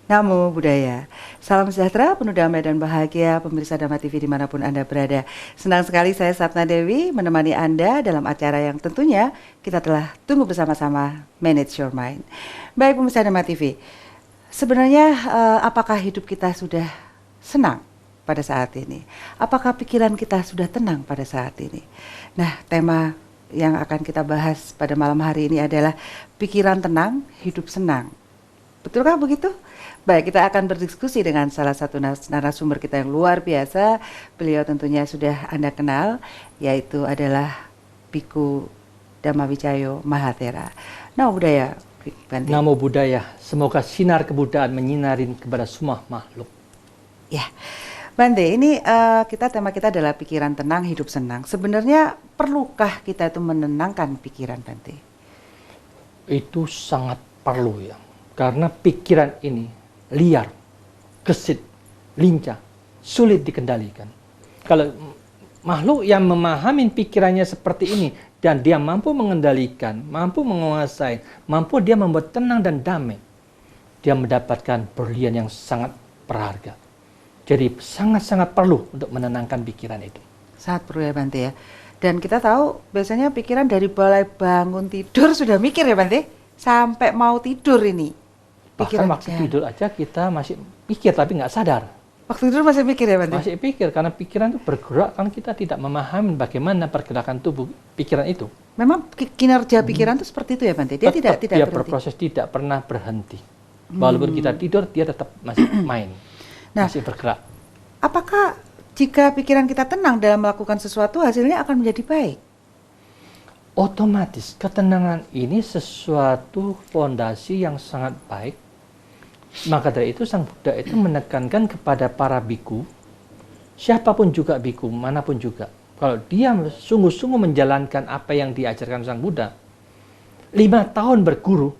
Namo Buddhaya. Salam sejahtera, penuh damai dan bahagia pemirsa Dhamma TV dimanapun Anda berada. Senang sekali saya Sapna Dewi menemani Anda dalam acara yang tentunya kita telah tunggu bersama-sama, Manage Your Mind. Baik pemirsa Dhamma TV, sebenarnya apakah hidup kita sudah senang pada saat ini? Apakah pikiran kita sudah tenang pada saat ini? Nah, tema yang akan kita bahas pada malam hari ini adalah pikiran tenang, hidup senang. Betulkah begitu? Baik, kita akan berdiskusi dengan salah satu narasumber kita yang luar biasa. Beliau tentunya sudah Anda kenal, yaitu adalah Biku Dhammawicayo Mahathera. Namo Buddhaya, Bante. Namo Buddhaya, semoga sinar kebudayaan menyinarin kepada semua makhluk. Ya, Bante, ini tema kita adalah pikiran tenang, hidup senang. Sebenarnya perlukah kita itu menenangkan pikiran, Bante? Itu sangat perlu ya, karena pikiran ini liar, gesit, lincah, sulit dikendalikan. Kalau makhluk yang memahami pikirannya seperti ini dan dia mampu mengendalikan, mampu menguasai, mampu dia membuat tenang dan damai, dia mendapatkan berlian yang sangat berharga. Jadi sangat-sangat perlu untuk menenangkan pikiran itu. Sangat perlu ya Bante ya. Dan kita tahu biasanya pikiran dari mulai bangun tidur sudah mikir ya Bante, sampai mau tidur ini. Bahkan waktu tidur aja kita masih pikir tapi nggak sadar. Waktu tidur masih mikir ya Bante? Masih pikir, karena pikiran itu bergerak, kan kita tidak memahami bagaimana pergerakan tubuh pikiran itu. Memang kinerja pikiran itu seperti itu ya Bante? Dia tidak dia berhenti. Berproses, tidak pernah berhenti. Walaupun kita tidur, dia tetap masih main, masih bergerak. Apakah jika pikiran kita tenang dalam melakukan sesuatu, hasilnya akan menjadi baik? Otomatis ketenangan ini sesuatu fondasi yang sangat baik. Maka dari itu Sang Buddha itu menekankan kepada para biku, siapapun juga biku, manapun juga, kalau dia sungguh-sungguh menjalankan apa yang diajarkan Sang Buddha, 5 tahun berguru,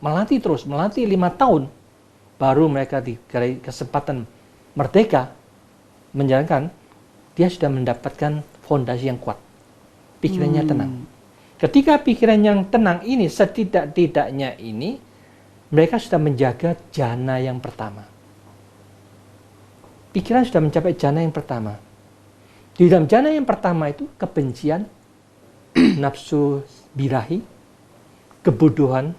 melatih terus, melatih 5 tahun, baru mereka diberi kesempatan merdeka menjalankan, dia sudah mendapatkan fondasi yang kuat, pikirannya tenang. Ketika pikiran yang tenang ini, setidak-tidaknya ini, mereka sudah menjaga jana yang pertama. Pikiran sudah mencapai jana yang pertama. Di dalam jana yang pertama itu kebencian, nafsu birahi, kebodohan,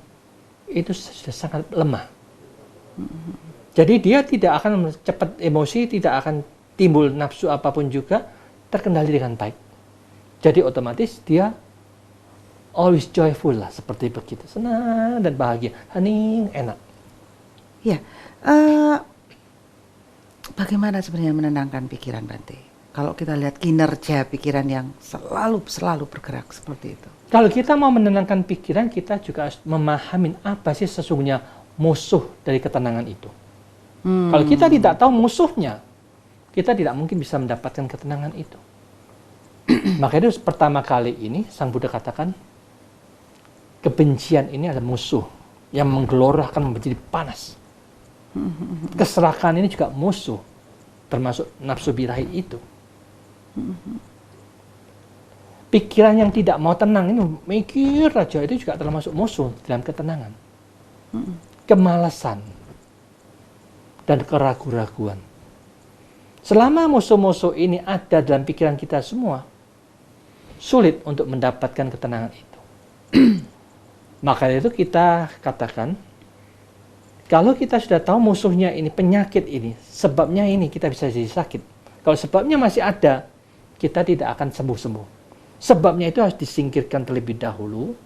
itu sudah sangat lemah. Jadi dia tidak akan cepat emosi, tidak akan timbul nafsu apapun juga, terkendali dengan baik. Jadi otomatis dia always joyful lah, seperti begitu, senang dan bahagia, hening, enak. Ya, bagaimana sebenarnya menenangkan pikiran Bante? Kalau kita lihat kinerja pikiran yang selalu bergerak seperti itu. Kalau kita mau menenangkan pikiran, kita juga harus memahami apa sih sesungguhnya musuh dari ketenangan itu. Kalau kita tidak tahu musuhnya, kita tidak mungkin bisa mendapatkan ketenangan itu. Maka itu pertama kali ini Sang Buddha katakan, kebencian ini adalah musuh yang menggelorakan menjadi panas. Keserakahan ini juga musuh, termasuk nafsu birahi itu. Pikiran yang tidak mau tenang ini mikir aja, itu juga termasuk musuh dalam ketenangan. Kemalasan dan keraguan-raguan. Selama musuh-musuh ini ada dalam pikiran kita semua, sulit untuk mendapatkan ketenangan itu. Maka itu kita katakan, kalau kita sudah tahu musuhnya ini, penyakit ini, sebabnya ini, kita bisa jadi sakit. Kalau sebabnya masih ada, kita tidak akan sembuh-sembuh. Sebabnya itu harus disingkirkan terlebih dahulu.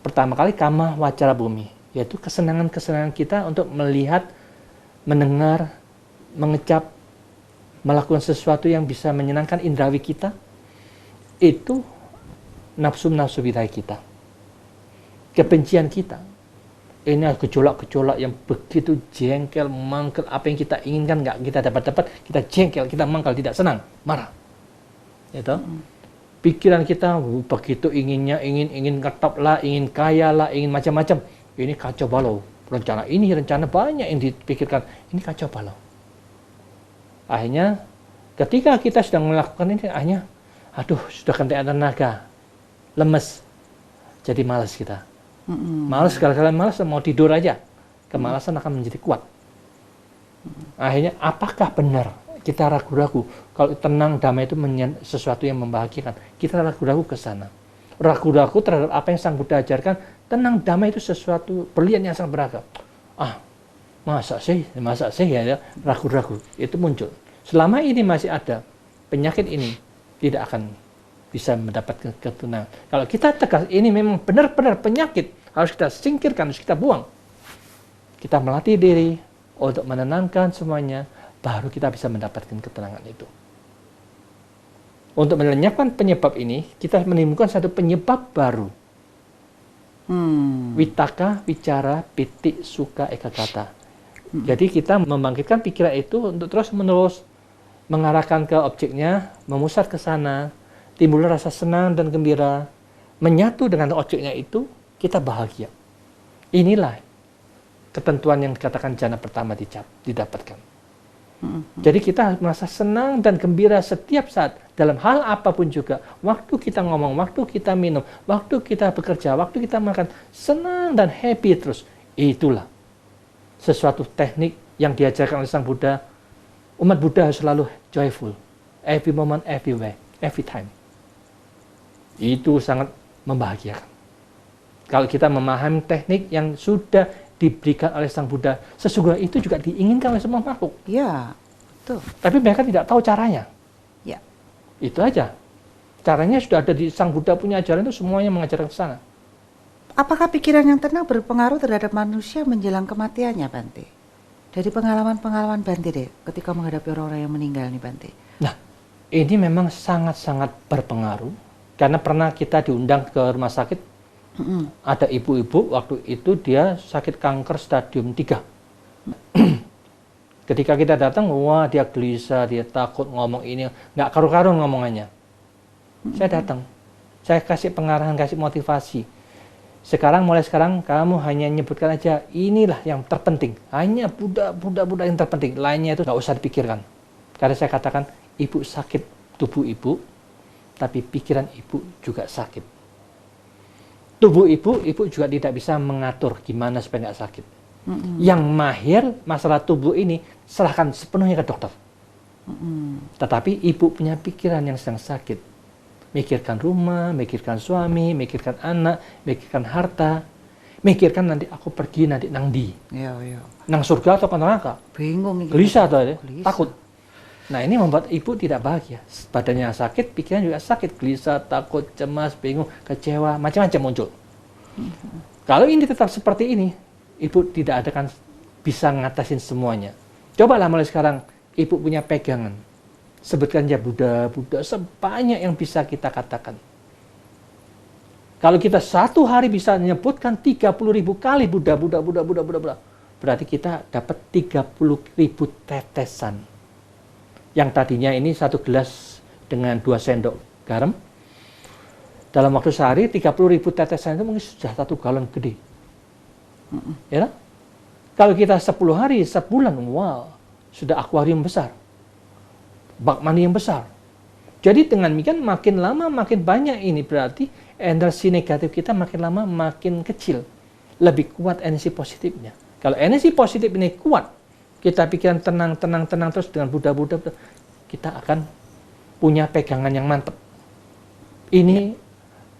Pertama kali kama wacara bumi, yaitu kesenangan-kesenangan kita untuk melihat, mendengar, mengecap, melakukan sesuatu yang bisa menyenangkan indrawi kita, itu nafsu-nafsu birahi kita. Kebencian kita, ini gejolak-gejolak yang begitu jengkel, mangkel, apa yang kita inginkan nggak kita dapat, kita jengkel, kita mangkal, tidak senang, marah. Gitu. Pikiran kita begitu inginnya, ingin ngetop lah, ingin kaya lah, ingin macam-macam. Ini kacau balau. Rencana banyak yang dipikirkan, ini kacau balau. Akhirnya, ketika kita sudah melakukan ini, akhirnya, aduh, sudah kentean tenaga, lemes, jadi malas kita. Malas, sekali-kali malas, mau tidur aja. Kemalasan akan menjadi kuat. Akhirnya apakah benar kita ragu-ragu kalau tenang damai itu sesuatu yang membahagiakan? Kita ragu-ragu ke sana. Ragu-ragu terhadap apa yang Sang Buddha ajarkan, tenang damai itu sesuatu berlian yang sangat berharga. Masa sih ya, ragu-ragu itu muncul. Selama ini masih ada penyakit ini, tidak akan bisa mendapatkan ketenangan. Kalau kita tegas ini memang benar-benar penyakit, harus kita singkirkan, harus kita buang. Kita melatih diri untuk menenangkan semuanya, baru kita bisa mendapatkan ketenangan itu. Untuk melenyapkan penyebab ini, kita menimbulkan satu penyebab baru. Vitaka, wicara, piti, suka, ekagata. Jadi kita membangkitkan pikiran itu untuk terus-menerus mengarahkan ke objeknya, memusat ke sana, timbul rasa senang dan gembira, menyatu dengan objeknya itu, kita bahagia. Inilah ketentuan yang dikatakan jana pertama didapatkan. Jadi kita merasa senang dan gembira setiap saat, dalam hal apapun juga. Waktu kita ngomong, waktu kita minum, waktu kita bekerja, waktu kita makan, senang dan happy terus. Itulah sesuatu teknik yang diajarkan oleh Sang Buddha. Umat Buddha harus selalu joyful, every moment, everywhere, every time. Itu sangat membahagiakan. Kalau kita memahami teknik yang sudah diberikan oleh Sang Buddha, sesungguhnya itu juga diinginkan oleh semua makhluk. Ya, betul. Tapi mereka tidak tahu caranya. Ya. Itu aja. Caranya sudah ada di Sang Buddha punya ajaran itu, semuanya mengajarkan ke sana. Apakah pikiran yang tenang berpengaruh terhadap manusia menjelang kematiannya, Bante? Dari pengalaman-pengalaman Bante deh, ketika menghadapi orang-orang yang meninggal nih, Bante. Nah, ini memang sangat-sangat berpengaruh. Karena pernah kita diundang ke rumah sakit, ada ibu-ibu waktu itu dia sakit kanker stadium 3. Ketika kita datang, wah dia gelisah, dia takut ngomong ini, nggak karu-karu ngomongannya. Saya datang, saya kasih pengarahan, kasih motivasi. Mulai sekarang kamu hanya nyebutkan aja, inilah yang terpenting. Hanya Buddha yang terpenting, lainnya itu nggak usah dipikirkan. Karena saya katakan, ibu sakit tubuh ibu, tapi pikiran ibu juga sakit. Tubuh ibu juga tidak bisa mengatur gimana supaya nggak sakit. Yang mahir masalah tubuh ini serahkan sepenuhnya ke dokter. Tetapi ibu punya pikiran yang sedang sakit. Mikirkan rumah, mikirkan suami, mikirkan anak, mikirkan harta, mikirkan nanti aku pergi nanti nang di. Nang surga atau ke neraka. Bingung. Gelisah tuh ya, takut. Nah ini membuat ibu tidak bahagia. Badannya sakit, pikiran juga sakit. Gelisah, takut, cemas, bingung, kecewa, macam-macam muncul. Kalau ini tetap seperti ini, ibu tidak akan bisa ngatasin semuanya. Cobalah mulai sekarang, ibu punya pegangan. Sebutkan aja Buddha sebanyak yang bisa kita katakan. Kalau kita satu hari bisa menyebutkan 30.000 kali Buddha, berarti kita dapat 30.000 tetesan. Yang tadinya ini 1 gelas dengan 2 sendok garam, dalam waktu sehari 30.000 tetesan itu mungkin sudah 1 galon gede. Ya? Kalau kita 10 hari, sebulan, wow, sudah akuarium besar, bak mandi yang besar. Jadi dengan demikian makin lama makin banyak ini, berarti energi negatif kita makin lama makin kecil, lebih kuat energi positifnya. Kalau energi positif ini kuat, kita pikiran tenang terus dengan Buddha, kita akan punya pegangan yang mantap. Ini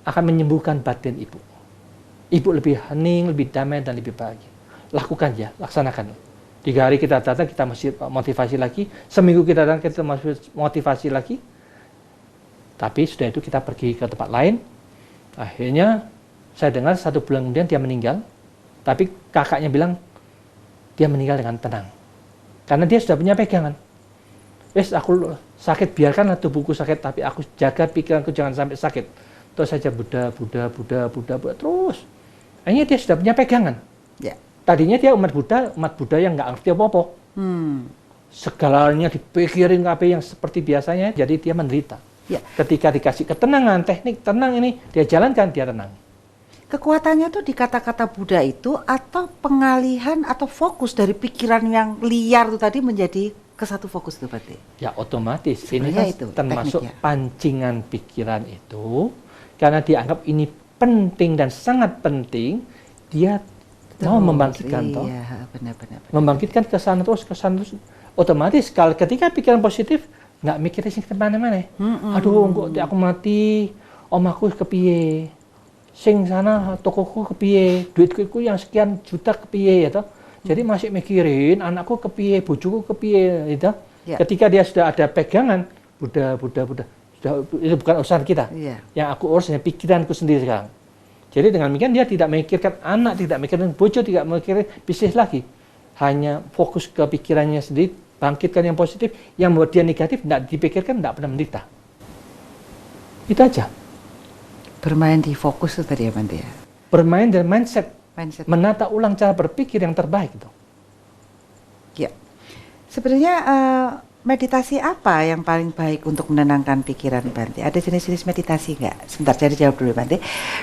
akan menyembuhkan batin ibu. Ibu lebih hening, lebih damai, dan lebih bahagia. Lakukan ya, laksanakan. 3 hari kita datang, kita masih motivasi lagi. Seminggu kita datang, kita masih motivasi lagi. Tapi sudah itu kita pergi ke tempat lain. Akhirnya saya dengar 1 bulan kemudian dia meninggal. Tapi kakaknya bilang dia meninggal dengan tenang. Karena dia sudah punya pegangan. Aku sakit, biarkanlah tubuhku sakit, tapi aku jaga pikiranku jangan sampai sakit. Terus saja Buddha, terus. Akhirnya dia sudah punya pegangan. Ya. Tadinya dia umat Buddha yang nggak ngerti apa-apa. Segalanya dipikirin apa yang seperti biasanya, jadi dia menderita. Ya. Ketika dikasih ketenangan, teknik tenang ini, dia jalankan, dia tenang. Kekuatannya tuh di kata-kata Buddha itu, atau pengalihan atau fokus dari pikiran yang liar itu tadi menjadi ke satu fokus tuh berarti? Ya otomatis. Sebenarnya ini kan itu termasuk tekniknya. Pancingan pikiran itu, karena dianggap ini penting dan sangat penting, dia mau membangkitkan toh. Iya, benar-benar. Membangkitkan ke sana terus, otomatis kalau ketika pikiran positif nggak mikirnya sing kemana-mana. Aduh, kok aku mati, omaku kepiye, sing sana tokoku kepiye, duitku yang sekian juta kepiye ya toh. Jadi masih mikirin anakku kepiye, bojoku kepiye gitu. Ya. Ketika dia sudah ada pegangan, Buddha, sudah, itu bukan urusan kita. Ya. Yang aku urusnya pikiranku sendiri sekarang. Jadi dengan demikian dia tidak memikirkan anak, tidak memikirkan bojo, tidak memikirkan bisnis lagi. Hanya fokus ke pikirannya sendiri, bangkitkan yang positif, yang membuat dia negatif, tidak dipikirkan, tidak pernah menderita. Itu aja. Bermain di fokus itu tadi ya Bante ya? Bermain dari mindset. Menata ulang cara berpikir yang terbaik itu. Ya. Sebenarnya meditasi apa yang paling baik untuk menenangkan pikiran Bante? Ada jenis-jenis meditasi nggak? Sebentar, saya jawab dulu Bante.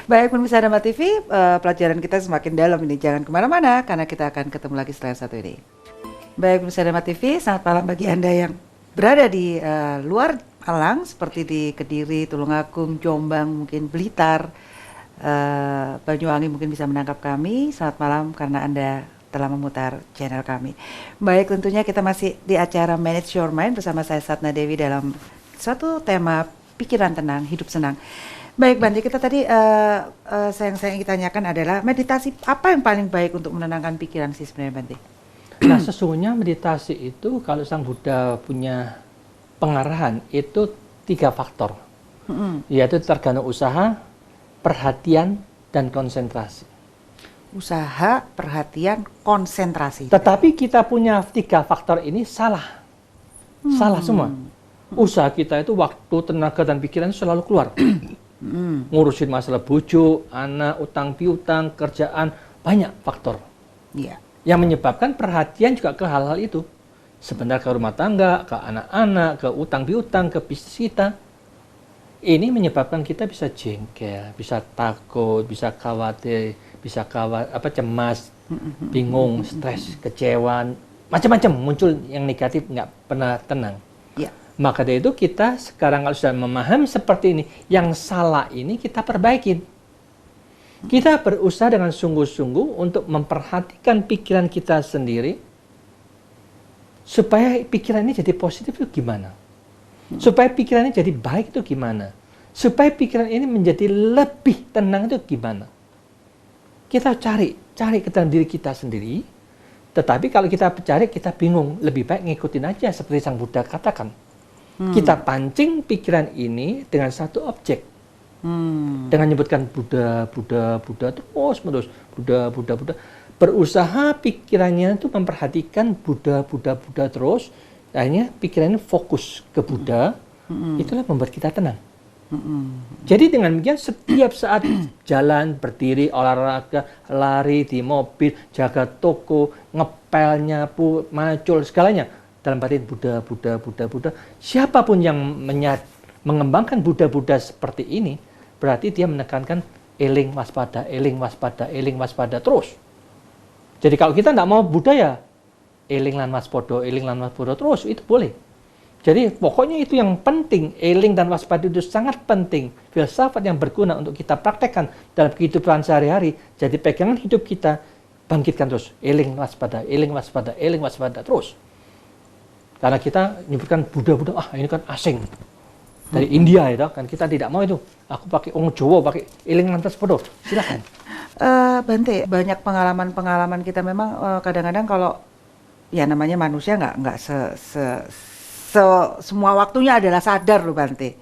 Baik pemirsa Dhamma TV, pelajaran kita semakin dalam ini. Jangan kemana-mana karena kita akan ketemu lagi setelah satu ini. Baik pemirsa Dhamma TV, selamat malam bagi Anda yang berada di luar Malang seperti di Kediri, Tulungagung, Jombang, mungkin Blitar, Banyuwangi mungkin bisa menangkap kami. Selamat malam karena Anda telah memutar channel kami. Baik, tentunya kita masih di acara Manage Your Mind bersama saya Satna Dewi dalam suatu tema pikiran tenang, hidup senang. Baik Bante, kita tadi yang saya ingin tanyakan adalah meditasi apa yang paling baik untuk menenangkan pikiran sih sebenarnya Bante? Nah sesungguhnya meditasi itu kalau Sang Buddha punya pengarahan itu 3 faktor. Yaitu tergantung usaha, perhatian, dan konsentrasi. Usaha, perhatian, konsentrasi. Tetapi kita punya 3 faktor ini salah. Salah semua. Usaha kita itu waktu, tenaga, dan pikiran selalu keluar. Ngurusin masalah bojo, anak, utang piutang, kerjaan, banyak faktor. Iya. Yang menyebabkan perhatian juga ke hal-hal itu. Sebentar ke rumah tangga, ke anak-anak, ke utang piutang, ke bisnis kita. Ini menyebabkan kita bisa jengkel, bisa takut, bisa khawatir, bisa cemas, bingung, stres, kecewa, macam-macam muncul yang negatif, nggak pernah tenang. Ya. Maka dari itu kita sekarang kalau sudah memahami seperti ini, yang salah ini kita perbaikin. Kita berusaha dengan sungguh-sungguh untuk memperhatikan pikiran kita sendiri, supaya pikiran ini jadi positif itu gimana? Supaya pikiran ini jadi baik itu gimana? Supaya pikiran ini menjadi lebih tenang itu gimana? Kita cari ke dalam diri kita sendiri. Tetapi kalau kita cari, kita bingung. Lebih baik ngikutin aja seperti Sang Buddha katakan. Kita pancing pikiran ini dengan satu objek. Dengan menyebutkan Buddha terus menerus. Buddha. Berusaha pikirannya itu memperhatikan Buddha terus. Akhirnya pikirannya fokus ke Buddha, itulah membuat kita tenang. Jadi dengan demikian setiap saat jalan, berdiri, olahraga, lari di mobil, jaga toko, ngepel, nyapu, macul, segalanya dalam batin Buddha. Siapapun yang mengembangkan Buddha seperti ini, berarti dia menekankan eling waspada terus. Jadi kalau kita tidak mau Buddha ya eling lan waspada terus, itu boleh. Jadi pokoknya itu yang penting, eling dan waspada itu sangat penting. Filsafat yang berguna untuk kita praktekkan dalam kehidupan sehari-hari. Jadi pegangan hidup kita, bangkitkan terus. Eling waspada terus. Karena kita menyebutkan Buddha, ini kan asing. Dari India itu kan kita tidak mau itu. Aku pakai orang Jawa, pakai eling lan waspada. Silakan. Bante, banyak pengalaman kita memang kadang-kadang kalau ya namanya manusia nggak semua waktunya adalah sadar loh Bante.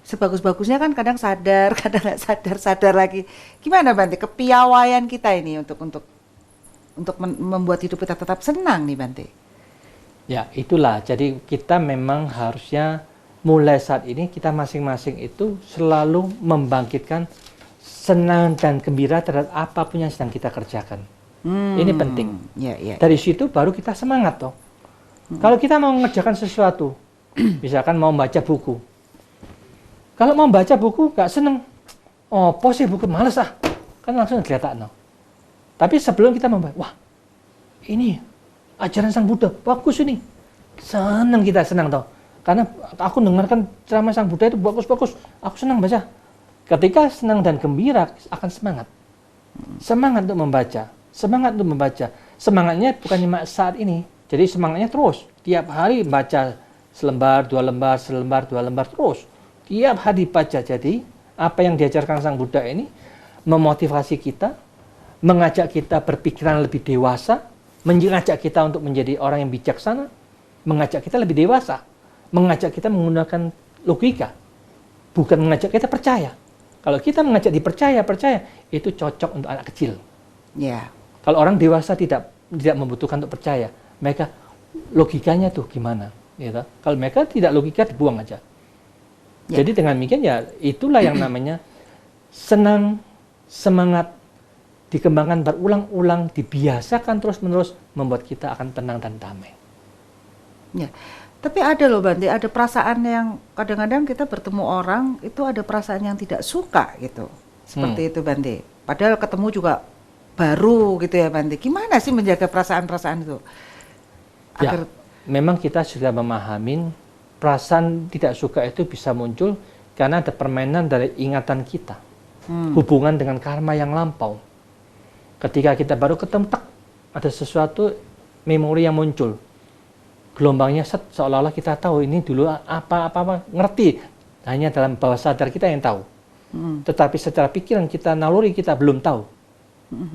Sebagus-bagusnya kan kadang sadar, kadang nggak sadar lagi. Gimana Bante kepiawaian kita ini untuk membuat hidup kita tetap senang nih Bante? Ya itulah. Jadi kita memang harusnya mulai saat ini kita masing-masing itu selalu membangkitkan senang dan gembira terhadap apapun yang sedang kita kerjakan. Ini penting. Dari situ baru kita semangat toh. Kalau kita mau mengerjakan sesuatu, misalkan mau baca buku. Kalau mau baca buku gak seneng, posisi buku males kan langsung kelihatan. Tapi sebelum kita membaca, wah ini ajaran Sang Buddha bagus ini, senang toh. Karena aku dengarkan ceramah Sang Buddha itu bagus, aku senang baca. Ketika senang dan gembira akan semangat untuk membaca. Semangat untuk membaca. Semangatnya bukan cuma saat ini. Jadi semangatnya terus. Tiap hari baca selembar, 2 lembar, selembar, 2 lembar terus. Tiap hari baca. Jadi apa yang diajarkan Sang Buddha ini memotivasi kita, mengajak kita berpikiran lebih dewasa, mengajak kita untuk menjadi orang yang bijaksana, mengajak kita lebih dewasa, mengajak kita menggunakan logika, bukan mengajak kita percaya. Kalau kita mengajak dipercaya, itu cocok untuk anak kecil. Ya. Kalau orang dewasa tidak membutuhkan untuk percaya, mereka logikanya tuh gimana? Gitu. Kalau mereka tidak logika, dibuang aja. Ya. Jadi dengan demikian ya itulah yang namanya senang, semangat, dikembangkan berulang-ulang, dibiasakan terus-menerus, membuat kita akan tenang dan damai. Ya. Tapi ada loh Bante, ada perasaan yang kadang-kadang kita bertemu orang itu ada perasaan yang tidak suka gitu. Seperti itu Bante. Padahal ketemu juga baru gitu ya Bante. Gimana sih menjaga perasaan-perasaan itu? Ya, memang kita sudah memahami perasaan tidak suka itu bisa muncul karena ada permainan dari ingatan kita. Hubungan dengan karma yang lampau. Ketika kita baru ketemu, ada sesuatu memori yang muncul. Gelombangnya seolah-olah kita tahu ini dulu apa-apa ngerti, hanya dalam bawah sadar kita yang tahu. Tetapi secara pikiran kita, naluri kita belum tahu.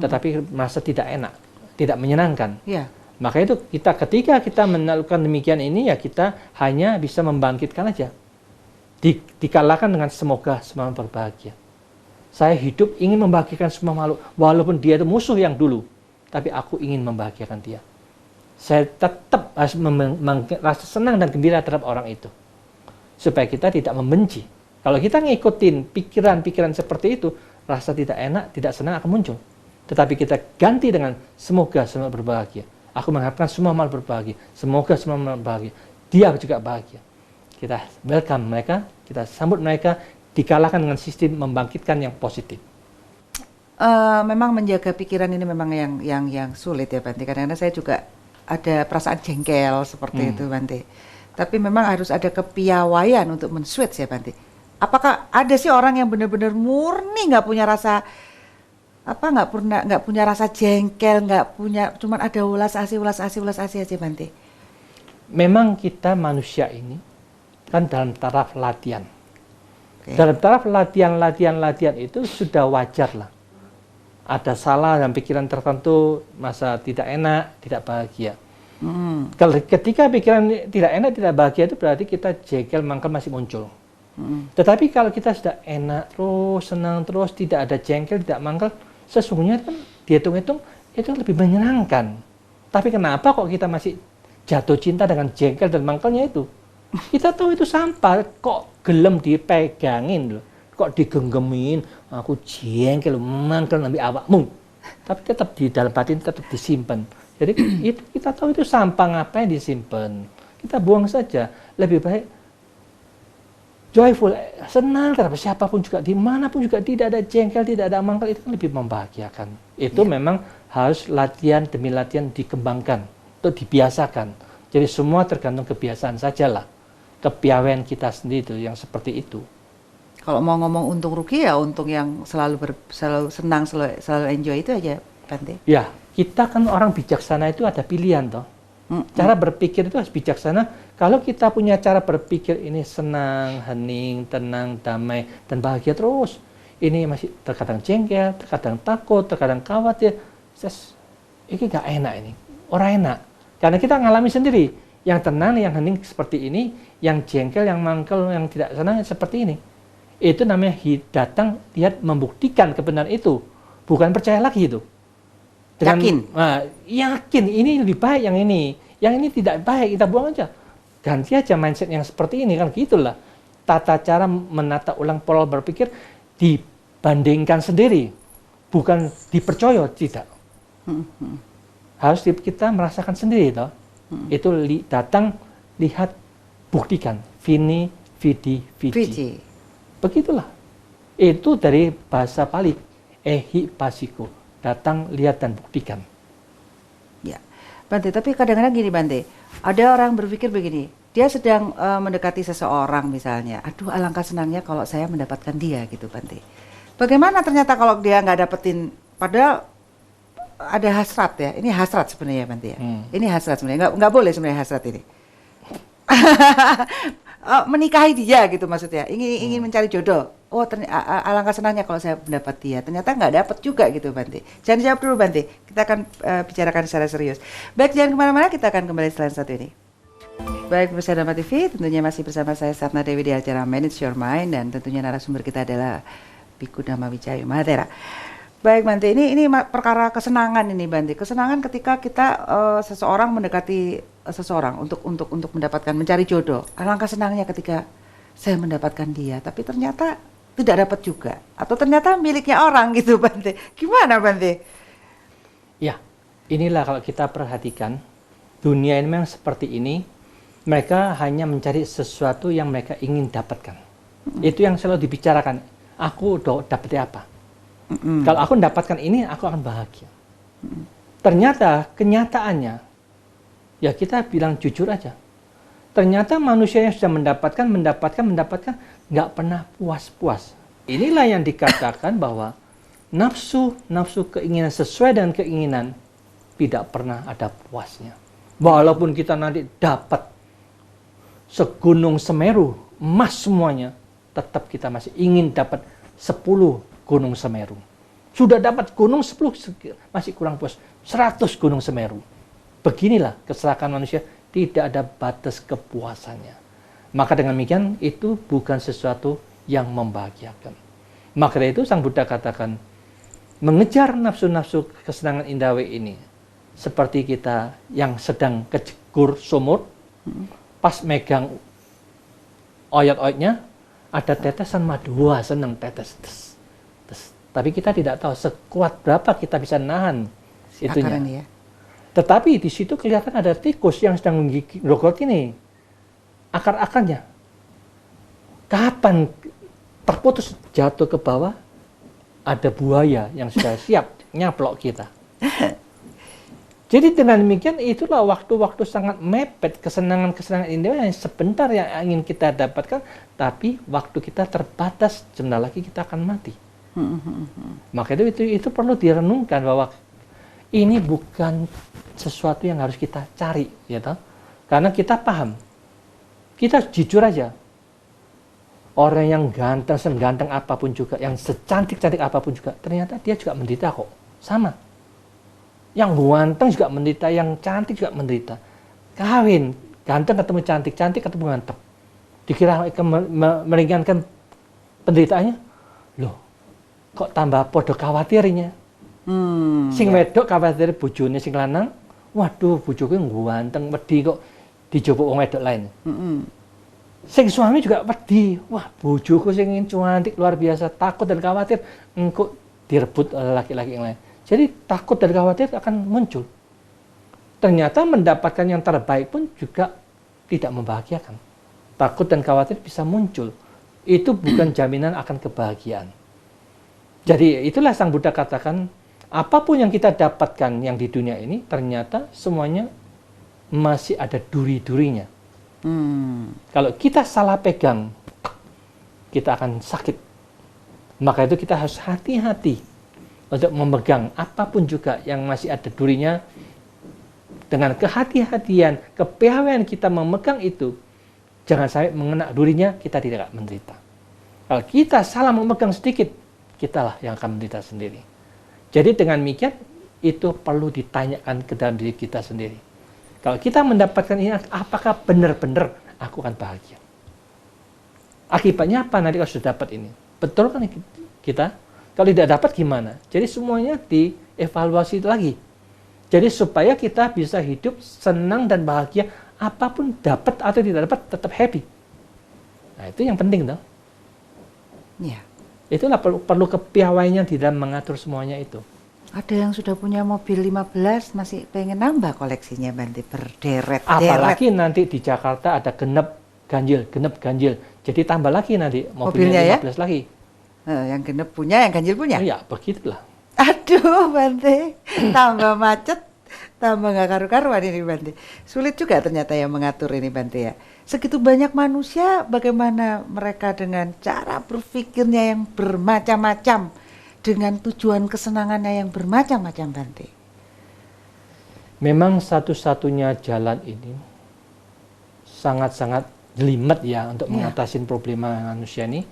Tetapi merasa tidak enak, tidak menyenangkan. Yeah. Maka itu ketika kita melakukan demikian ini ya kita hanya bisa membangkitkan aja. Dikalahkan dengan semoga semua berbahagia. Saya hidup ingin membahagiakan semua makhluk, walaupun dia itu musuh yang dulu, tapi aku ingin membahagiakan dia. Saya tetap harus merasa senang dan gembira terhadap orang itu. Supaya kita tidak membenci. Kalau kita ngikutin pikiran-pikiran seperti itu, rasa tidak enak, tidak senang akan muncul. Tetapi kita ganti dengan semoga semua berbahagia. Aku mengharapkan semua makhluk berbahagia. Semoga semua makhluk berbahagia. Dia juga bahagia. Kita welcome mereka, kita sambut mereka, dikalahkan dengan sistem membangkitkan yang positif. Memang menjaga pikiran ini memang yang sulit ya Bante. Kadang-kadang saya juga ada perasaan jengkel seperti itu Bante. Tapi memang harus ada kepiawaian untuk men-switch ya Bante. Apakah ada sih orang yang benar-benar murni nggak punya rasa nggak punya rasa jengkel, nggak punya, cuman ada ulas asih aja Bante? Memang kita manusia ini kan dalam taraf latihan. Dalam taraf latihan itu sudah wajar lah. Ada salah dan pikiran tertentu, masa tidak enak, tidak bahagia. Kalau ketika pikiran tidak enak, tidak bahagia itu berarti kita jengkel, mangkel masih muncul. Tetapi kalau kita sudah enak terus, senang terus, tidak ada jengkel, tidak mangkel, sesungguhnya kan dihitung-hitung itu lebih menyenangkan. Tapi kenapa kok kita masih jatuh cinta dengan jengkel dan mangkelnya itu? Kita tahu itu sampah, kok gelem dipegangin loh. Kok digenggemin, aku jengkel, mangkel nampi awakmu. Tapi tetap di dalam batin tetap disimpan. Jadi itu kita tahu itu sampah, ngapain disimpan? Kita buang saja. Lebih baik joyful, senang terhadap siapapun juga, dimanapun juga tidak ada jengkel, tidak ada mangkel, itu kan lebih membahagiakan. Itu memang harus latihan demi latihan dikembangkan, untuk dibiasakan. Jadi semua tergantung kebiasaan sajalah. Kepiawaian kita sendiri itu yang seperti itu. Kalau mau ngomong untung rugi ya untung yang selalu senang, selalu enjoy itu aja Bante. Ya, kita kan orang bijaksana itu ada pilihan toh. Cara berpikir itu harus bijaksana. Kalau kita punya cara berpikir ini senang, hening, tenang, damai, dan bahagia terus. Ini masih terkadang jengkel, terkadang takut, terkadang khawatir. Ini gak enak ini. Orang enak. Karena kita ngalami sendiri. Yang tenang, yang hening seperti ini. Yang jengkel, yang mangkel, yang tidak senang seperti ini. Itu namanya datang, lihat, membuktikan kebenaran itu. Bukan percaya lagi itu. Yakin, ini lebih baik yang ini. Yang ini tidak baik, kita buang aja. Ganti aja mindset yang seperti ini, kan gitulah. Tata cara menata ulang pola berpikir dibandingkan sendiri. Bukan dipercaya, tidak. Harus kita merasakan sendiri, toh. Itu datang, lihat, buktikan. Vini, vidi, vici. Begitulah. Itu dari bahasa Pali, ehi pasiko, datang, lihat dan buktikan. Ya, Bante. Tapi kadang-kadang gini Bante, ada orang berpikir begini, dia sedang mendekati seseorang misalnya, aduh alangkah senangnya kalau saya mendapatkan dia gitu Bante. Bagaimana ternyata kalau dia nggak dapetin, padahal ada hasrat ya. Ini hasrat sebenarnya Bante ya. Ini hasrat sebenarnya. Nggak boleh sebenarnya hasrat ini. Menikahi dia gitu maksudnya. Ingin mencari jodoh. Oh, alangkah senangnya kalau saya mendapat dia. Ternyata nggak dapat juga gitu Bante. Jangan jawab dulu Bante. Kita akan bicarakan secara serius. Baik, jangan kemana-mana. Kita akan kembali setelah satu ini. Baik, pemirsa Dharma TV, tentunya masih bersama saya Sapna Dewi di acara Manage Your Mind, dan tentunya narasumber kita adalah Biku Dhamma Wijaya Mahatera. Baik Bante, ini perkara kesenangan ini Bante. Kesenangan ketika kita seseorang mendekati seseorang untuk mendapatkan, mencari jodoh. Alangkah senangnya ketika saya mendapatkan dia, tapi ternyata tidak dapat juga, atau ternyata miliknya orang gitu Bante. Gimana Bante? Ya, inilah kalau kita perhatikan dunia ini memang seperti ini. Mereka hanya mencari sesuatu yang mereka ingin dapatkan. Itu yang selalu dibicarakan. Aku dapatnya apa? Kalau aku mendapatkan ini, aku akan bahagia. Ternyata kenyataannya, ya kita bilang jujur aja. Ternyata manusia yang sudah mendapatkan, nggak pernah puas-puas. Inilah yang dikatakan bahwa nafsu keinginan sesuai dengan keinginan tidak pernah ada puasnya. Walaupun kita nanti dapat segunung Semeru, emas semuanya, tetap kita masih ingin dapat 10 gunung Semeru. Sudah dapat gunung 10, masih kurang puas. 100 gunung Semeru. Beginilah keserakan manusia, tidak ada batas kepuasannya. Maka dengan demikian, itu bukan sesuatu yang membahagiakan. Maka dari itu Sang Buddha katakan, mengejar nafsu-nafsu kesenangan indawi ini, seperti kita yang sedang kejegur sumur, pas megang oyot-oyotnya, ada tetesan madu. Wah, senang tetes. Tapi kita tidak tahu sekuat berapa kita bisa nahan itunya. Ya. Tetapi di situ kelihatan ada tikus yang sedang menggigit ini akar-akarnya. Kapan terputus jatuh ke bawah, ada buaya yang sudah siap nyaplok kita. Jadi dengan demikian itulah waktu-waktu sangat mepet, kesenangan-kesenangan ini yang sebentar yang ingin kita dapatkan, tapi waktu kita terbatas, sebentar lagi kita akan mati. Maka itu perlu direnungkan bahwa ini bukan sesuatu yang harus kita cari, ya toh? Karena kita paham, kita jujur aja, orang yang ganteng, seganteng apapun juga, yang secantik-cantik apapun juga, ternyata dia juga menderita kok, sama. Yang ganteng juga menderita, yang cantik juga menderita. Kawin, ganteng ketemu cantik, cantik ketemu ganteng. Dikira meringankan penderitaannya, loh, kok tambah podo khawatirnya. Sing wedok khawatir bojone sing lanang, waduh bojoku ganteng, wedi kok dijupuk wong wedok lain. Sing suami juga wedi, wah bojoku sing cantik luar biasa, takut dan khawatir engko direbut oleh laki-laki yang lain. Jadi takut dan khawatir akan muncul. Ternyata mendapatkan yang terbaik pun juga tidak membahagiakan. Takut dan khawatir bisa muncul. Itu bukan jaminan akan kebahagiaan. Jadi itulah Sang Buddha katakan, apapun yang kita dapatkan yang di dunia ini, ternyata semuanya masih ada duri-durinya. Kalau kita salah pegang, kita akan sakit. Maka itu kita harus hati-hati untuk memegang apapun juga yang masih ada durinya. Dengan kehati-hatian, kepiawaian kita memegang itu, jangan sampai mengena durinya, kita tidak menderita. Kalau kita salah memegang sedikit, kitalah yang akan menderita sendiri. Jadi dengan demikian, itu perlu ditanyakan ke dalam diri kita sendiri. Kalau kita mendapatkan ini, apakah benar-benar aku akan bahagia? Akibatnya apa nanti kalau sudah dapat ini? Betul kan kita? Kalau tidak dapat gimana? Jadi semuanya dievaluasi lagi. Jadi supaya kita bisa hidup senang dan bahagia, apapun dapat atau tidak dapat, tetap happy. Nah itu yang penting toh. Ya. Itulah perlu kepiawaiannya di dalam mengatur semuanya itu. Ada yang sudah punya mobil 15 masih pengen nambah koleksinya Bante, berderet. Apalagi nanti di Jakarta ada genep ganjil. Jadi tambah lagi nanti mobilnya 15 ya? Lagi. Yang genep punya, yang ganjil punya? Ya, begitulah. Aduh, Bante, tambah macet, tambah nggak karu-karuan ini Bante. Sulit juga ternyata yang mengatur ini Bante ya. Segitu banyak manusia, bagaimana mereka dengan cara berpikirnya yang bermacam-macam, dengan tujuan kesenangannya yang bermacam-macam Bante. Memang satu-satunya jalan ini sangat-sangat jelimet ya untuk mengatasi problema manusia ini.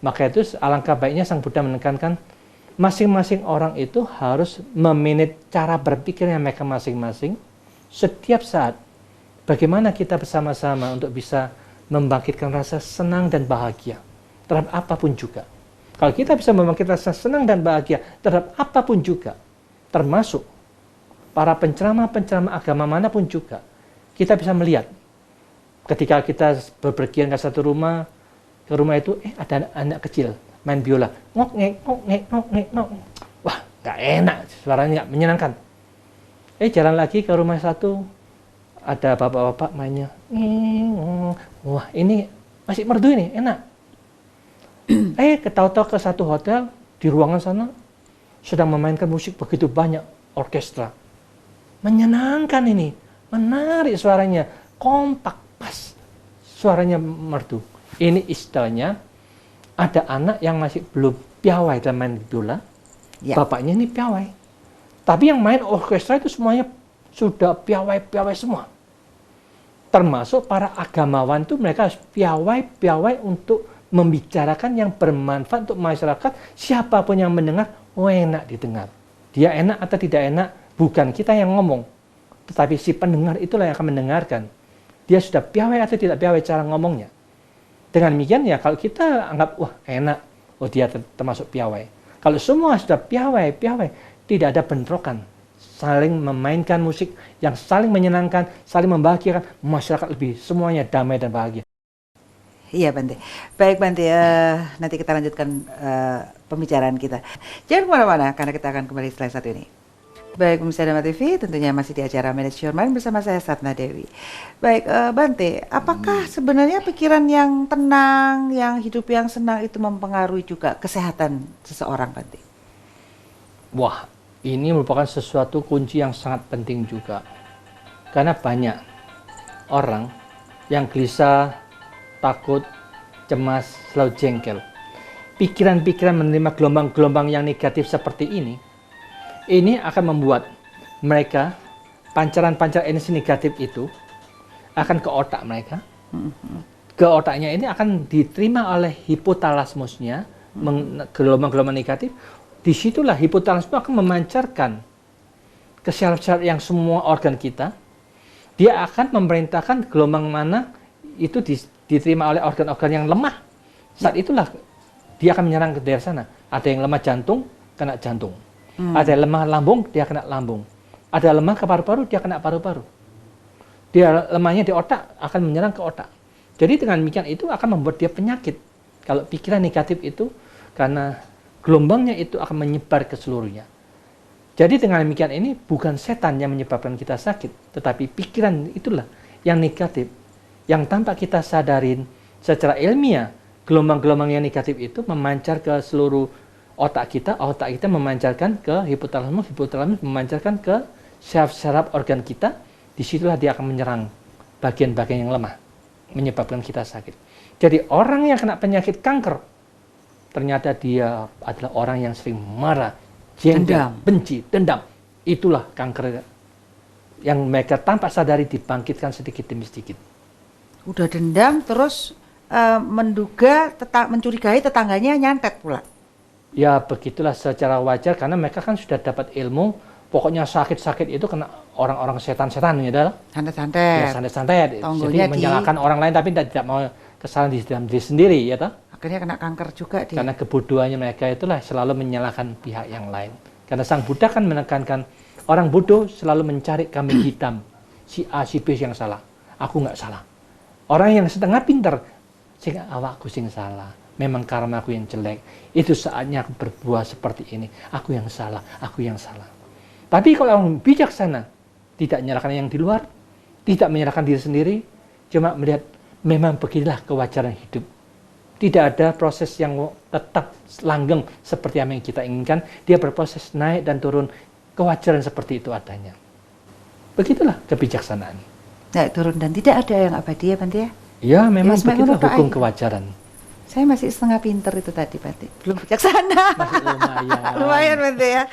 Maka itu alangkah baiknya Sang Buddha menekankan masing-masing orang itu harus memanage cara berpikirnya mereka masing-masing setiap saat. Bagaimana kita bersama-sama untuk bisa membangkitkan rasa senang dan bahagia terhadap apapun juga. Kalau kita bisa membangkitkan rasa senang dan bahagia terhadap apapun juga, termasuk para penceramah-penceramah agama manapun juga, kita bisa melihat ketika kita berpergian ke satu rumah, ke rumah itu ada anak kecil main biola, ngok ngek ngok ngek ngok ngek ngok. Wah, nggak enak, suaranya nggak menyenangkan. Jalan lagi ke rumah satu, ada bapak-bapak mainnya. Wah, ini masih merdu ini, enak. Ketahu-tahu ke satu hotel, di ruangan sana sedang memainkan musik begitu banyak, orkestra. Menyenangkan ini, menarik suaranya, kompak, pas. Suaranya merdu. Ini istilahnya, ada anak yang masih belum piawai dalam main biola, bapaknya ini piawai. Tapi yang main orkestra itu semuanya sudah piawai-piawai semua. Termasuk para agamawan itu mereka piawai-piawai untuk membicarakan yang bermanfaat untuk masyarakat. Siapapun yang mendengar, enak didengar. Dia enak atau tidak enak, bukan kita yang ngomong. Tetapi si pendengar itulah yang akan mendengarkan. Dia sudah piawai atau tidak piawai cara ngomongnya. Dengan demikian ya kalau kita anggap, wah enak, dia termasuk piawai. Kalau semua sudah piawai, tidak ada bentrokan. Saling memainkan musik yang saling menyenangkan, saling membahagiakan, masyarakat lebih semuanya damai dan bahagia. Iya Bante. Baik Bante, nanti kita lanjutkan pembicaraan kita. Jangan kemana-mana karena kita akan kembali setelah satu ini. Baik pemirsa Dhamma TV, tentunya masih di acara Manage Your Mind bersama saya Sapna Dewi. Baik Bante, apakah sebenarnya pikiran yang tenang, yang hidup yang senang itu mempengaruhi juga kesehatan seseorang Bante? Wah, ini merupakan sesuatu kunci yang sangat penting juga. Karena banyak orang yang gelisah, takut, cemas, selalu jengkel. Pikiran-pikiran menerima gelombang-gelombang yang negatif seperti ini akan membuat mereka, pancaran-pancaran energi negatif itu akan ke otak mereka. Ke otaknya ini akan diterima oleh hipotalamusnya, gelombang-gelombang negatif. Disitulah hipotalamus akan memancarkan ke syaraf-syaraf yang semua organ kita. Dia akan memerintahkan gelombang mana itu diterima oleh organ-organ yang lemah. Saat itulah dia akan menyerang ke daerah sana. Ada yang lemah jantung, kena jantung. Ada yang lemah lambung, dia kena lambung. Ada lemah ke paru-paru, dia kena paru-paru. Dia lemahnya di otak, akan menyerang ke otak. Jadi dengan demikian itu akan membuat dia penyakit. Kalau pikiran negatif itu, karena gelombangnya itu akan menyebar ke seluruhnya. Jadi dengan demikian ini bukan setan yang menyebabkan kita sakit, tetapi pikiran itulah yang negatif. Yang tanpa kita sadarin secara ilmiah, gelombang-gelombang yang negatif itu memancar ke seluruh otak kita memancarkan ke hipotalamus memancarkan ke syaraf-syaraf organ kita. Disitulah dia akan menyerang bagian-bagian yang lemah, menyebabkan kita sakit. Jadi orang yang kena penyakit kanker, ternyata dia adalah orang yang sering marah, jengkel, benci, dendam. Itulah kanker yang mereka tanpa sadari dibangkitkan sedikit demi sedikit. Udah dendam terus mencurigai tetangganya nyantet pula. Ya begitulah secara wajar karena mereka kan sudah dapat ilmu. Pokoknya sakit-sakit itu kena orang-orang setan-setan ya, santet-santet. Ya, santet-santet. Jadi menyalahkan orang lain tapi tidak mau kesalahan di dalam diri sendiri ya toh. Akhirnya kena kanker juga dia. Karena kebodohannya mereka itulah selalu menyalahkan pihak yang lain. Karena Sang Buddha kan menekankan orang bodoh selalu mencari kambing hitam. Si A, si B yang salah. Aku nggak salah. Orang yang setengah pintar, sehingga awakku sing salah. Memang karma aku yang jelek. Itu saatnya aku berbuat seperti ini. Aku yang salah, aku yang salah. Tapi kalau orang bijaksana, tidak menyalahkan yang di luar, tidak menyalahkan diri sendiri, cuma melihat memang beginilah kewajaran hidup. Tidak ada proses yang tetap langgeng seperti apa yang kita inginkan. Dia berproses naik dan turun, kewajaran seperti itu adanya. Begitulah kebijaksanaan. Naik turun dan tidak ada yang abadi ya Bante ya? Ya memang ya, begitulah hukum kewajaran. Saya masih setengah pinter itu tadi Bante, belum bijaksana. Masih lumayan. Lumayan Bante ya.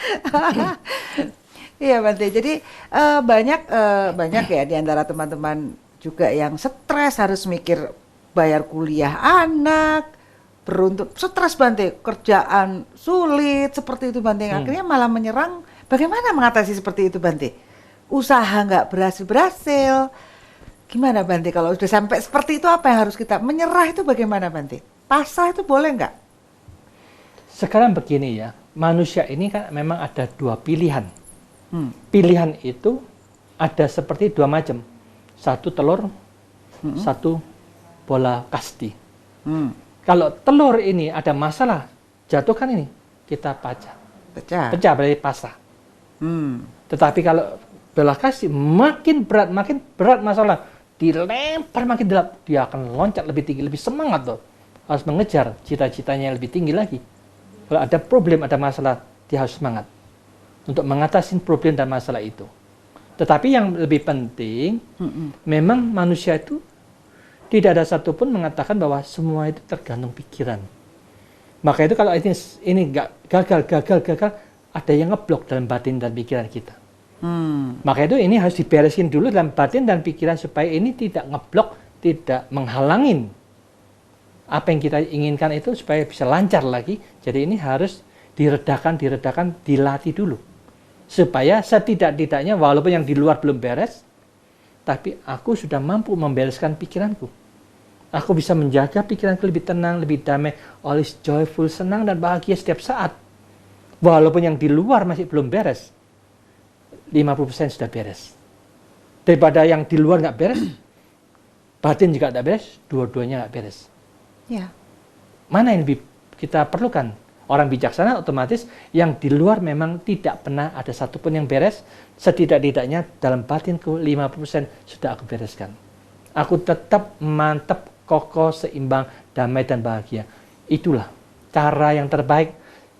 Iya Bante, jadi banyak ya di antara teman-teman juga yang stres harus mikir bayar kuliah anak, beruntun stres Bante, kerjaan sulit seperti itu Bante, yang akhirnya malah menyerang. Bagaimana mengatasi seperti itu Bante? Usaha nggak berhasil-berhasil, gimana Bante kalau udah sampai seperti itu, apa yang harus kita menyerah itu bagaimana Bante? Pasrah itu boleh nggak? Sekarang begini ya, manusia ini kan memang ada dua pilihan. Pilihan itu ada seperti dua macam. Satu telur, satu bola kasti. Kalau telur ini ada masalah, jatuhkan ini, kita pecah. Pecah berarti pasrah. Tetapi kalau bola kasti makin berat masalah, dilempar makin dalam, dia akan loncat lebih tinggi, lebih semangat tuh. Harus mengejar cita-citanya yang lebih tinggi lagi. Kalau ada problem, ada masalah, dia harus semangat untuk mengatasi problem dan masalah itu. Tetapi yang lebih penting, memang manusia itu tidak ada satupun mengatakan bahwa semua itu tergantung pikiran. Maka itu kalau ini gagal, ada yang ngeblok dalam batin dan pikiran kita. Maka itu ini harus diberesin dulu dalam batin dan pikiran supaya ini tidak ngeblok, tidak menghalangin apa yang kita inginkan itu supaya bisa lancar lagi. Jadi ini harus diredakan, dilatih dulu. Supaya setidak-tidaknya walaupun yang di luar belum beres, tapi aku sudah mampu membereskan pikiranku. Aku bisa menjaga pikiranku lebih tenang, lebih damai, always joyful, senang dan bahagia setiap saat. Walaupun yang di luar masih belum beres, 50% sudah beres. Daripada yang di luar nggak beres, batin juga nggak beres, dua-duanya nggak beres. Ya. Mana yang lebih kita perlukan? Orang bijaksana otomatis yang di luar memang tidak pernah ada satupun yang beres. Setidak-tidaknya dalam batinku 50% sudah aku bereskan. Aku tetap mantap, kokoh, seimbang, damai dan bahagia. Itulah cara yang terbaik.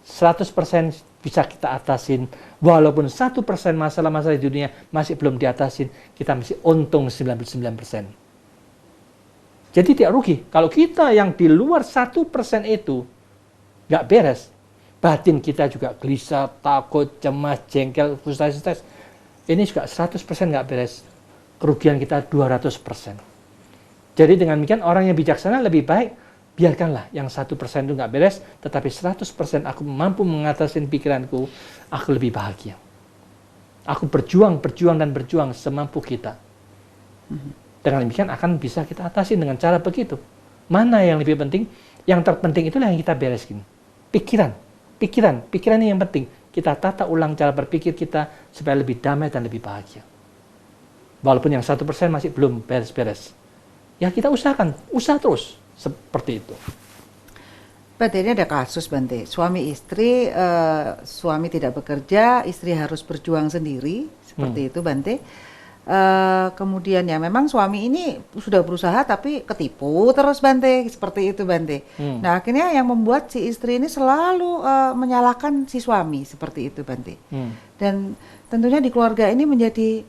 100% bisa kita atasin. Walaupun 1% masalah-masalah di dunia masih belum diatasin, kita masih untung 99%. Jadi tidak rugi. Kalau kita yang di luar 1% itu nggak beres, batin kita juga gelisah, takut, cemas, jengkel, frustasi, stres. Ini juga 100% nggak beres. Kerugian kita 200%. Jadi dengan demikian orang yang bijaksana lebih baik, biarkanlah yang 1% itu nggak beres, tetapi 100% aku mampu mengatasi pikiranku, aku lebih bahagia. Aku berjuang semampu kita. Dengan demikian akan bisa kita atasi dengan cara begitu. Mana yang lebih penting? Yang terpenting itulah yang kita bereskin. Pikiran ini yang penting. Kita tata ulang cara berpikir kita supaya lebih damai dan lebih bahagia. Walaupun yang 1% masih belum beres-beres. Ya kita usahakan, usaha terus. Seperti itu. Bante, ini ada kasus Bante, suami istri, suami tidak bekerja, istri harus berjuang sendiri, seperti itu Bante. Kemudian ya memang suami ini sudah berusaha tapi ketipu terus Bante, seperti itu Bante. Nah akhirnya yang membuat si istri ini selalu menyalahkan si suami, seperti itu Bante. Dan tentunya di keluarga ini menjadi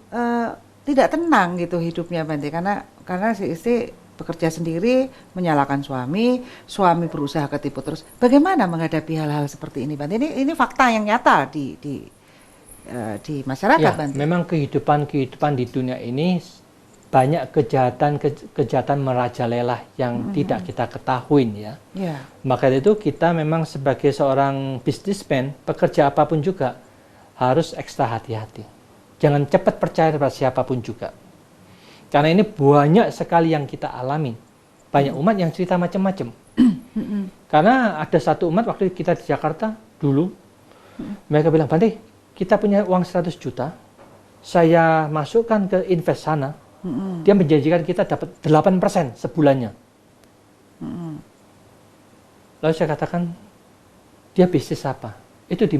tidak tenang gitu hidupnya Bante, karena si istri bekerja sendiri menyalahkan suami berusaha ketipu terus. Bagaimana menghadapi hal-hal seperti ini Bante? Ini fakta yang nyata di masyarakat ya, Bante. Memang kehidupan di dunia ini banyak kejahatan merajalela yang tidak kita ketahuin ya. Maka itu kita memang sebagai seorang businessman, pekerja apapun juga harus ekstra hati-hati. Jangan cepat percaya pada siapapun juga. Karena ini banyak sekali yang kita alami. Banyak umat yang cerita macam-macam. Karena ada satu umat waktu kita di Jakarta dulu, mereka bilang, Bante, kita punya uang 100 juta, saya masukkan ke invest sana, dia menjanjikan kita dapat 8% sebulannya. Lalu saya katakan, dia bisnis apa? Itu di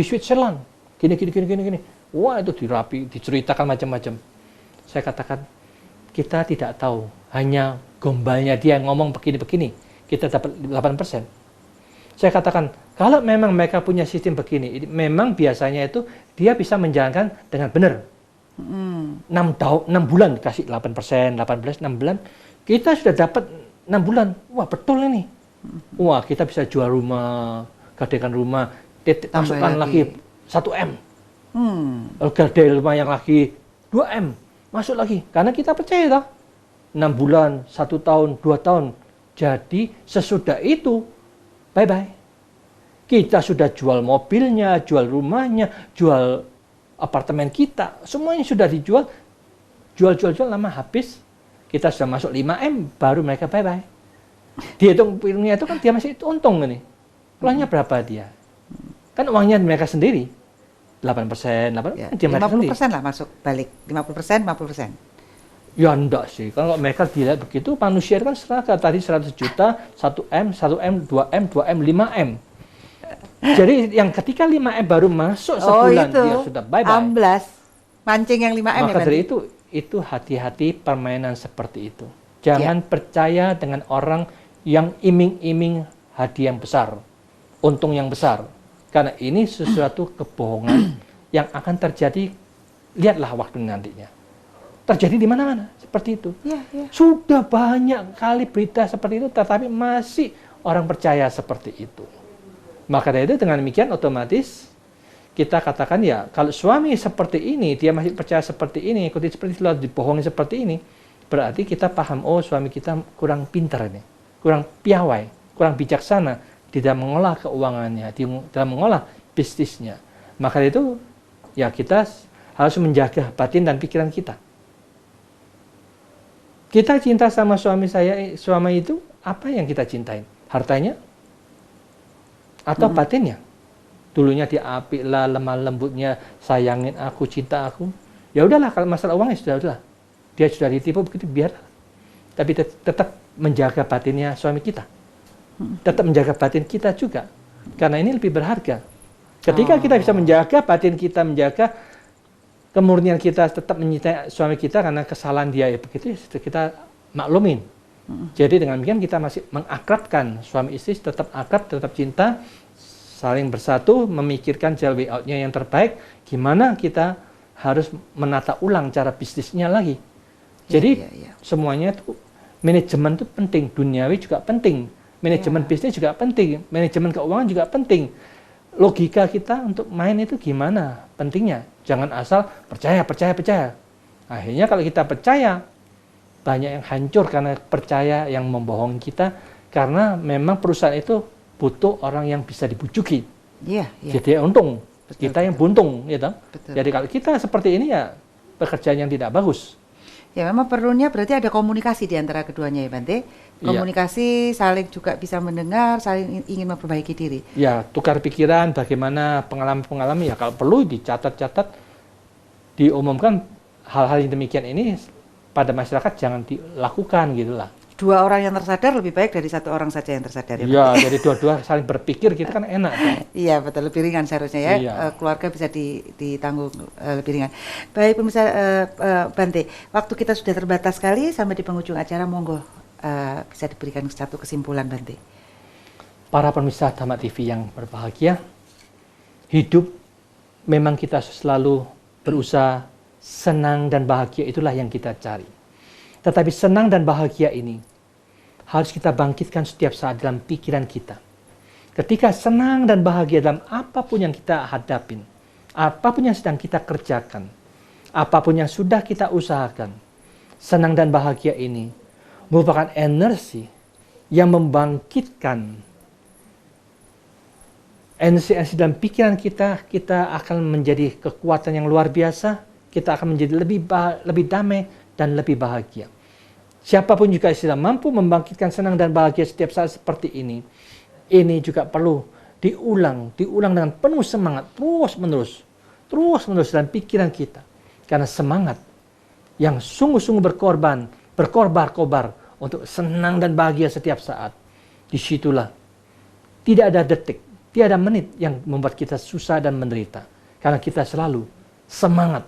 Switzerland, gini. Wah itu diceritakan macam-macam. Saya katakan, kita tidak tahu, hanya gombalnya dia ngomong begini-begini, kita dapat 8%. Saya katakan, kalau memang mereka punya sistem begini, memang biasanya itu dia bisa menjalankan dengan benar. 6 bulan kasih 8%, 18, 6 bulan, kita sudah dapat 6 bulan. Wah betul ini. Wah kita bisa jual rumah, gadekan rumah, masukkan lagi 1 M. Gade rumah yang lagi 2M, masuk lagi. Karena kita percaya toh, 6 bulan, 1 tahun, 2 tahun. Jadi sesudah itu, bye-bye. Kita sudah jual mobilnya, jual rumahnya, jual apartemen kita. Semuanya sudah dijual. Jual-jual lama habis. Kita sudah masuk 5M, baru mereka bye-bye. Dihitungnya itu kan dia masih untung ini. Uangnya berapa dia? Kan uangnya mereka sendiri. 8%, Ya, dia mereka 50% sendiri. lah masuk balik. 50%, 50%. Ya enggak sih, kalau mereka dilihat begitu, manusia itu kan seragam tadi 100 juta, 1M, 1M, 2M, 2M, 5M. Jadi yang ketika 5M baru masuk sebulan, dia sudah bye-bye. Amblas. Mancing yang 5M Maka ya, dari itu hati-hati permainan seperti itu. Jangan percaya dengan orang yang iming-iming hadiah yang besar, untung yang besar. Karena ini sesuatu kebohongan yang akan terjadi, lihatlah waktu nantinya. Terjadi di mana-mana seperti itu. Ya. Sudah banyak kali berita seperti itu, tetapi masih orang percaya seperti itu. Maka dari itu dengan demikian otomatis kita katakan ya, kalau suami seperti ini, dia masih percaya seperti ini, ikuti seperti itu, dibohongi seperti ini, berarti kita paham, oh suami kita kurang pintar ini, kurang piawai, kurang bijaksana di dalam mengolah keuangannya, di dalam mengolah bisnisnya. Maka dari itu ya kita harus menjaga batin dan pikiran kita. Kita cinta sama suami itu, apa yang kita cintain? Hartanya? Atau batinnya? Dulunya dia apik lah, lemah lembutnya, sayangin aku, cinta aku. Ya udahlah, kalau masalah uangnya sudah. Dia sudah ditipu begitu, biar. Tapi tetap menjaga batinnya suami kita. Tetap menjaga batin kita juga. Karena ini lebih berharga. Ketika kita bisa menjaga batin kita, menjaga kemurnian kita, tetap mencintai suami kita karena kesalahan dia ya begitu, kita maklumin. Jadi dengan demikian kita masih mengakrabkan suami istri, tetap akrab, tetap cinta, saling bersatu, memikirkan jalan way out-nya yang terbaik, gimana kita harus menata ulang cara bisnisnya lagi. Jadi semuanya itu, manajemen itu penting, duniawi juga penting, manajemen bisnis juga penting, manajemen keuangan juga penting. Logika kita untuk main itu gimana pentingnya. Jangan asal percaya. Akhirnya kalau kita percaya, banyak yang hancur karena percaya yang membohongi kita. Karena memang perusahaan itu butuh orang yang bisa dibujuki. Jadi untung, kita yang buntung. Gitu. Jadi kalau kita seperti ini ya pekerjaan yang tidak bagus. Ya memang perlunya berarti ada komunikasi di antara keduanya ya Bante. Komunikasi, saling juga bisa mendengar, saling ingin memperbaiki diri. Ya, tukar pikiran, bagaimana pengalaman-pengalaman, ya kalau perlu dicatat-catat, diumumkan hal-hal yang demikian ini pada masyarakat jangan dilakukan gitulah. 2 orang yang tersadar lebih baik dari 1 orang saja yang tersadar ya. Iya, jadi dua-dua saling berpikir gitu kan enak. Iya betul, lebih ringan seharusnya ya. Keluarga bisa ditanggung lebih ringan. Baik pemirsa Bante, waktu kita sudah terbatas sekali, sampai di penghujung acara, monggo bisa diberikan satu kesimpulan Bante. Para pemirsa Dhamma TV yang berbahagia, hidup memang kita selalu berusaha senang dan bahagia, itulah yang kita cari. Tetapi senang dan bahagia ini harus kita bangkitkan setiap saat dalam pikiran kita. Ketika senang dan bahagia dalam apapun yang kita hadapin, apapun yang sedang kita kerjakan, apapun yang sudah kita usahakan, senang dan bahagia ini merupakan energi yang membangkitkan energi dalam pikiran kita. Kita akan menjadi kekuatan yang luar biasa, kita akan menjadi lebih damai dan lebih bahagia. Siapapun juga sudah mampu membangkitkan senang dan bahagia setiap saat seperti ini juga perlu diulang dengan penuh semangat, terus menerus dalam pikiran kita. Karena semangat yang sungguh-sungguh berkorbar-kobar untuk senang dan bahagia setiap saat, disitulah tidak ada detik, tidak ada menit yang membuat kita susah dan menderita. Karena kita selalu semangat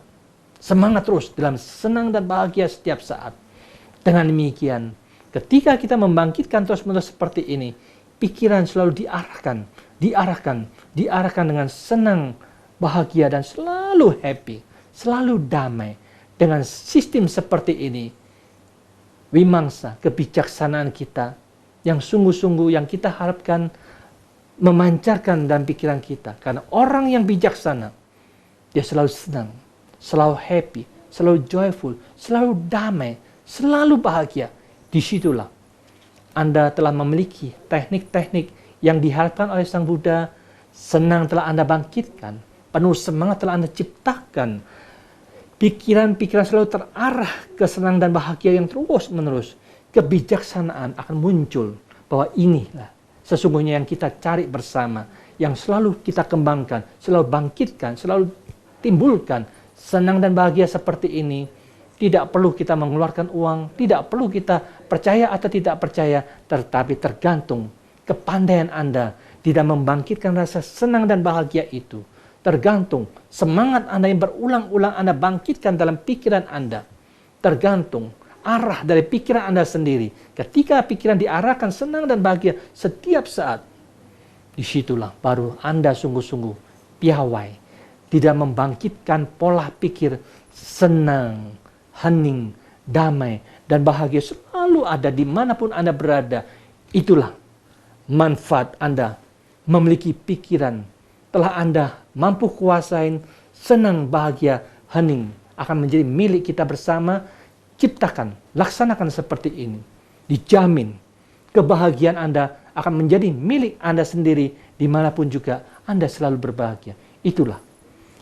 terus dalam senang dan bahagia setiap saat. Dengan demikian, ketika kita membangkitkan terus-menerus seperti ini, pikiran selalu diarahkan dengan senang, bahagia, dan selalu happy, selalu damai. Dengan sistem seperti ini, wimangsa, kebijaksanaan kita, yang sungguh-sungguh yang kita harapkan memancarkan dalam pikiran kita. Karena orang yang bijaksana, Dia selalu senang, selalu happy, selalu joyful, selalu damai, selalu bahagia. Disitulah Anda telah memiliki teknik-teknik yang diharapkan oleh Sang Buddha. Senang telah Anda bangkitkan, penuh semangat telah Anda ciptakan. Pikiran-pikiran selalu terarah ke senang dan bahagia yang terus-menerus. Kebijaksanaan akan muncul bahwa inilah sesungguhnya yang kita cari bersama, yang selalu kita kembangkan, selalu bangkitkan, selalu timbulkan. Senang dan bahagia seperti ini tidak perlu kita mengeluarkan uang, tidak perlu kita percaya atau tidak percaya, tetapi tergantung kepandaian Anda tidak membangkitkan rasa senang dan bahagia itu. Tergantung semangat Anda yang berulang-ulang Anda bangkitkan dalam pikiran Anda. Tergantung arah dari pikiran Anda sendiri. Ketika pikiran diarahkan senang dan bahagia setiap saat, disitulah baru Anda sungguh-sungguh piawai. Tidak membangkitkan pola pikir senang, hening, damai, dan bahagia selalu ada dimanapun Anda berada. Itulah manfaat Anda memiliki pikiran telah Anda mampu kuasain, senang, bahagia, hening akan menjadi milik kita bersama. Ciptakan, laksanakan seperti ini. Dijamin kebahagiaan Anda akan menjadi milik Anda sendiri dimanapun juga Anda selalu berbahagia. Itulah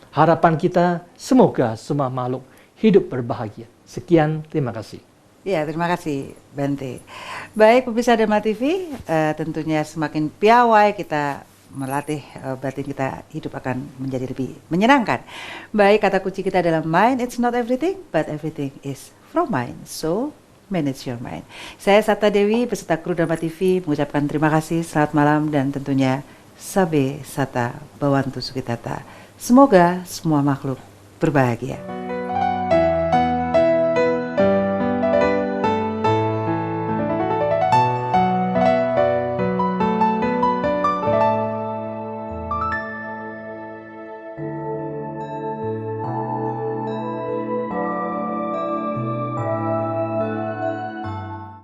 harapan kita, semoga semua makhluk hidup berbahagia. Sekian, terima kasih. Ya, terima kasih Bante. Baik pemirsa Dharma TV, tentunya semakin piawai kita melatih batin kita, hidup akan menjadi lebih menyenangkan. Baik, kata kunci kita dalam mind, it's not everything, but everything is from mind. So, manage your mind. Saya Sapta Dewi beserta kru Dharma TV mengucapkan terima kasih, selamat malam, dan tentunya Sabe Sata Bawantu Sukitata. Semoga semua makhluk berbahagia.